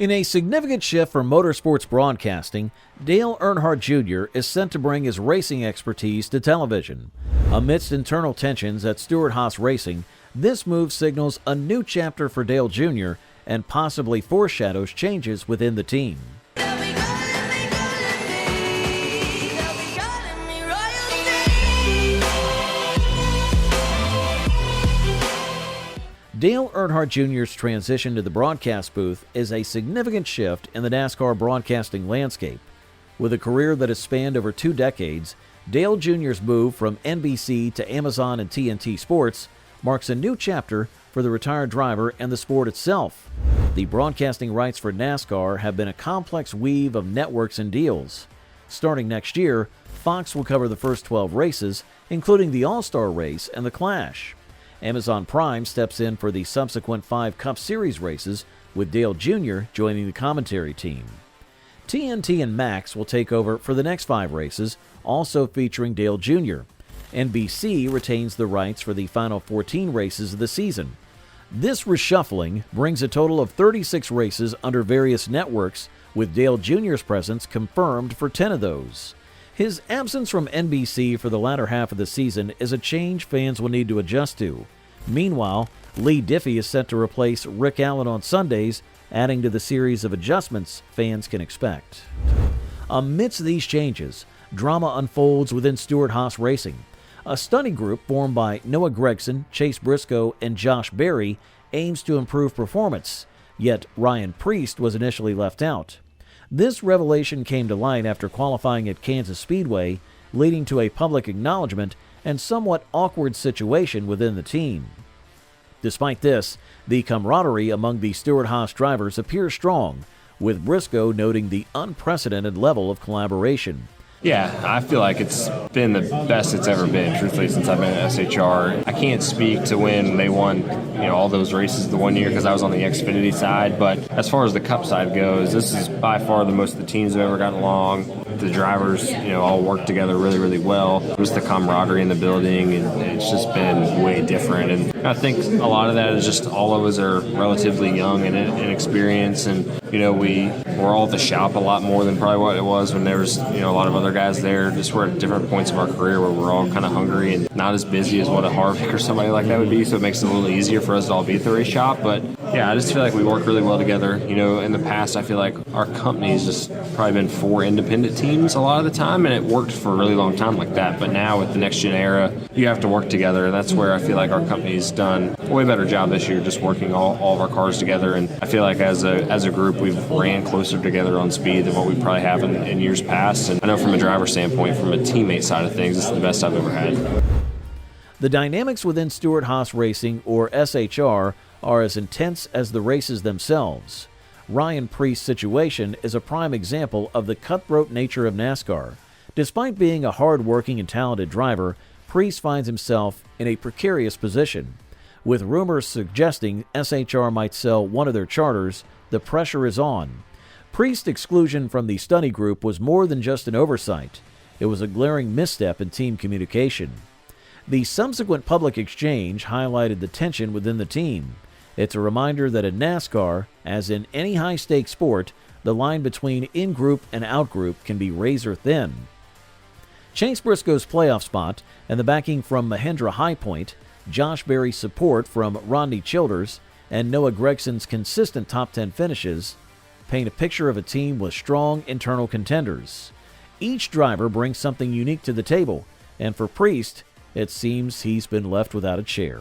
In a significant shift for motorsports broadcasting, Dale Earnhardt Jr. is set to bring his racing expertise to television. Amidst internal tensions at Stewart-Haas Racing, this move signals a new chapter for Dale Jr. and possibly foreshadows changes within the team. Dale Earnhardt Jr.'s transition to the broadcast booth is a significant shift in the NASCAR broadcasting landscape. With a career that has spanned over 2 decades, Dale Jr.'s move from NBC to Amazon and TNT Sports marks a new chapter for the retired driver and the sport itself. The broadcasting rights for NASCAR have been a complex weave of networks and deals. Starting next year, Fox will cover the first 12 races, including the All-Star race and the Clash. Amazon Prime steps in for the subsequent 5 Cup Series races, with Dale Jr. joining the commentary team. TNT and Max will take over for the next 5 races, also featuring Dale Jr. NBC retains the rights for the final 14 races of the season. This reshuffling brings a total of 36 races under various networks, with Dale Jr.'s presence confirmed for 10 of those. His absence from NBC for the latter half of the season is a change fans will need to adjust to. Meanwhile, Lee Diffie is set to replace Rick Allen on Sundays, adding to the series of adjustments fans can expect. Amidst these changes, drama unfolds within Stewart-Haas Racing. A study group formed by Noah Gragson, Chase Briscoe, and Josh Berry aims to improve performance, yet Ryan Preece was initially left out. This revelation came to light after qualifying at Kansas Speedway, leading to a public acknowledgement and somewhat awkward situation within the team. Despite this, the camaraderie among the Stewart-Haas drivers appears strong, with Briscoe noting the unprecedented level of collaboration. Yeah, I feel like it's been the best it's ever been, truthfully, since I've been at SHR. I can't speak to when they won, all those races the one year because I was on the Xfinity side, but as far as the Cup side goes, this is by far the most the teams have ever gotten along. The drivers, all work together really, really well. Just the camaraderie in the building, and it's just been way different. And I think a lot of that is just all of us are relatively young and inexperienced, and we're all at the shop a lot more than probably what it was when there was a lot of other guys there. Just we're at different points of our career where we're all kind of hungry and not as busy as what a Harvick or somebody like that would be, so it makes it a little easier for us to all be at the race shop. But yeah, I just feel like we work really well together. In the past, I feel like our company's just probably been 4 independent teams a lot of the time, and it worked for a really long time like that. But now with the next gen era, you have to work together, and that's where I feel like our company's done a way better job this year, just working all of our cars together. And I feel like as a group, we've ran closer together on speed than what we probably have in years past. And I know from a driver standpoint, from a teammate side of things, it's the best I've ever had. The dynamics within Stewart-Haas Racing, or SHR, are as intense as the races themselves. Ryan Preece's situation is a prime example of the cutthroat nature of NASCAR. Despite being a hard-working and talented driver, Preece finds himself in a precarious position. With rumors suggesting SHR might sell one of their charters, the pressure is on. Preece's exclusion from the study group was more than just an oversight. It was a glaring misstep in team communication. The subsequent public exchange highlighted the tension within the team. It's a reminder that in NASCAR, as in any high-stakes sport, the line between in-group and out-group can be razor thin. Chase Briscoe's playoff spot and the backing from Mahendra High Point, Josh Berry's support from Rodney Childers, and Noah Gregson's consistent top 10 finishes paint a picture of a team with strong internal contenders. Each driver brings something unique to the table, and for Preece, it seems he's been left without a chair.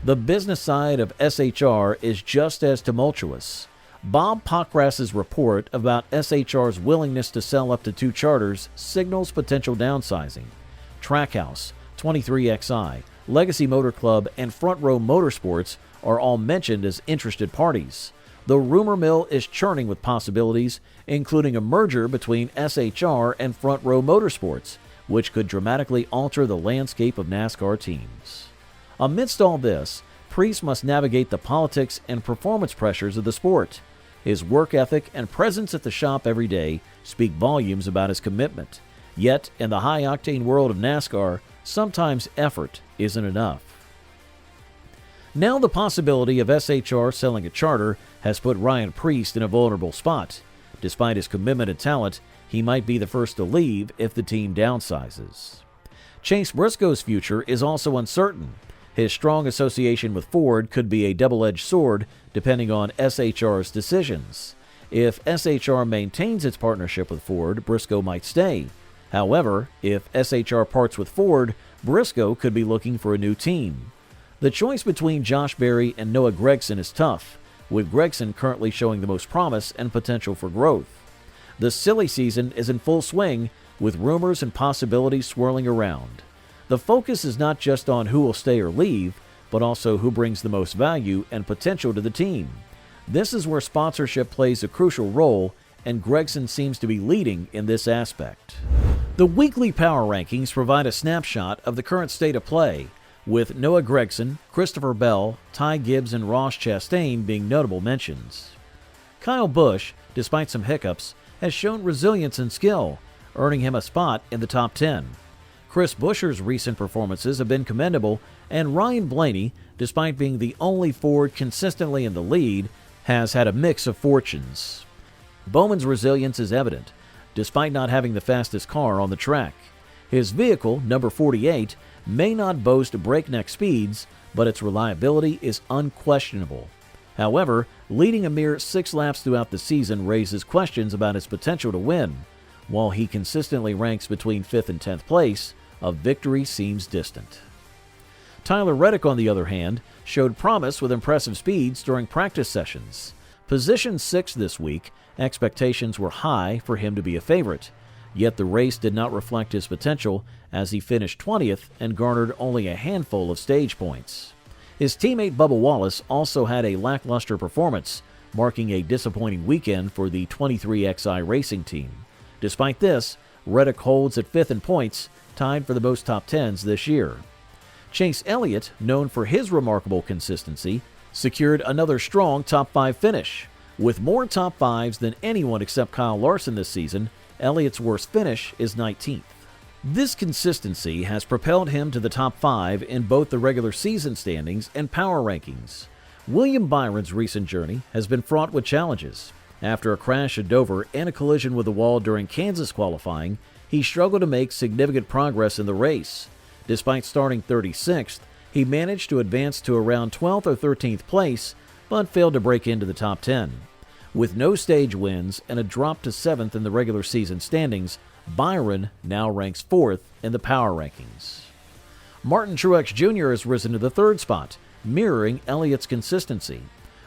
The business side of SHR is just as tumultuous. Bob Pockrass's report about SHR's willingness to sell up to 2 charters signals potential downsizing. Trackhouse, 23XI, Legacy Motor Club, and Front Row Motorsports are all mentioned as interested parties. The rumor mill is churning with possibilities, including a merger between SHR and Front Row Motorsports, which could dramatically alter the landscape of NASCAR teams. Amidst all this, Preece must navigate the politics and performance pressures of the sport. His work ethic and presence at the shop every day speak volumes about his commitment. Yet, in the high-octane world of NASCAR, sometimes effort isn't enough. Now the possibility of SHR selling a charter has put Ryan Preece in a vulnerable spot. Despite his commitment and talent, he might be the first to leave if the team downsizes. Chase Briscoe's future is also uncertain. His strong association with Ford could be a double-edged sword depending on SHR's decisions. If SHR maintains its partnership with Ford, Briscoe might stay. However, if SHR parts with Ford, Briscoe could be looking for a new team. The choice between Josh Berry and Noah Gragson is tough, with Gragson currently showing the most promise and potential for growth. The silly season is in full swing, with rumors and possibilities swirling around. The focus is not just on who will stay or leave, but also who brings the most value and potential to the team. This is where sponsorship plays a crucial role, and Gragson seems to be leading in this aspect. The weekly power rankings provide a snapshot of the current state of play, with Noah Gragson, Christopher Bell, Ty Gibbs, and Ross Chastain being notable mentions. Kyle Busch, despite some hiccups, has shown resilience and skill, earning him a spot in the top 10. Chris Buescher's recent performances have been commendable, and Ryan Blaney, despite being the only Ford consistently in the lead, has had a mix of fortunes. Bowman's resilience is evident, despite not having the fastest car on the track. His vehicle, number 48, may not boast breakneck speeds, but its reliability is unquestionable. However, leading a mere 6 laps throughout the season raises questions about his potential to win. While he consistently ranks between 5th and 10th place, a victory seems distant. Tyler Reddick, on the other hand, showed promise with impressive speeds during practice sessions. Positioned 6th this week, expectations were high for him to be a favorite. Yet the race did not reflect his potential, as he finished 20th and garnered only a handful of stage points. His teammate Bubba Wallace also had a lackluster performance, marking a disappointing weekend for the 23XI racing team. Despite this, Reddick holds at 5th in points, tied for the most top 10s this year. Chase Elliott, known for his remarkable consistency, secured another strong top 5 finish. With more top 5s than anyone except Kyle Larson this season, Elliott's worst finish is 19th. This consistency has propelled him to the top 5 in both the regular season standings and power rankings. William Byron's recent journey has been fraught with challenges. After a crash at Dover and a collision with the wall during Kansas qualifying, he struggled to make significant progress in the race. Despite starting 36th, he managed to advance to around 12th or 13th place, but failed to break into the top 10. With no stage wins and a drop to 7th in the regular season standings, Byron now ranks 4th in the power rankings. Martin Truex Jr. has risen to the 3rd spot, mirroring Elliott's consistency.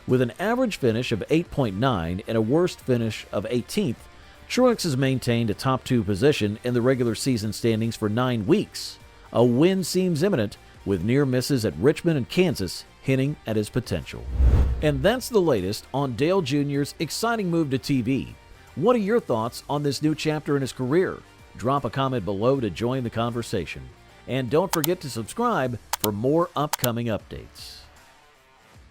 With an average finish of 8.9 and a worst finish of 18th, Truex has maintained a top 2 position in the regular season standings for 9 weeks. A win seems imminent, with near misses at Richmond and Kansas hinting at his potential. And that's the latest on Dale Jr.'s exciting move to TV. What are your thoughts on this new chapter in his career? Drop a comment below to join the conversation. And don't forget to subscribe for more upcoming updates.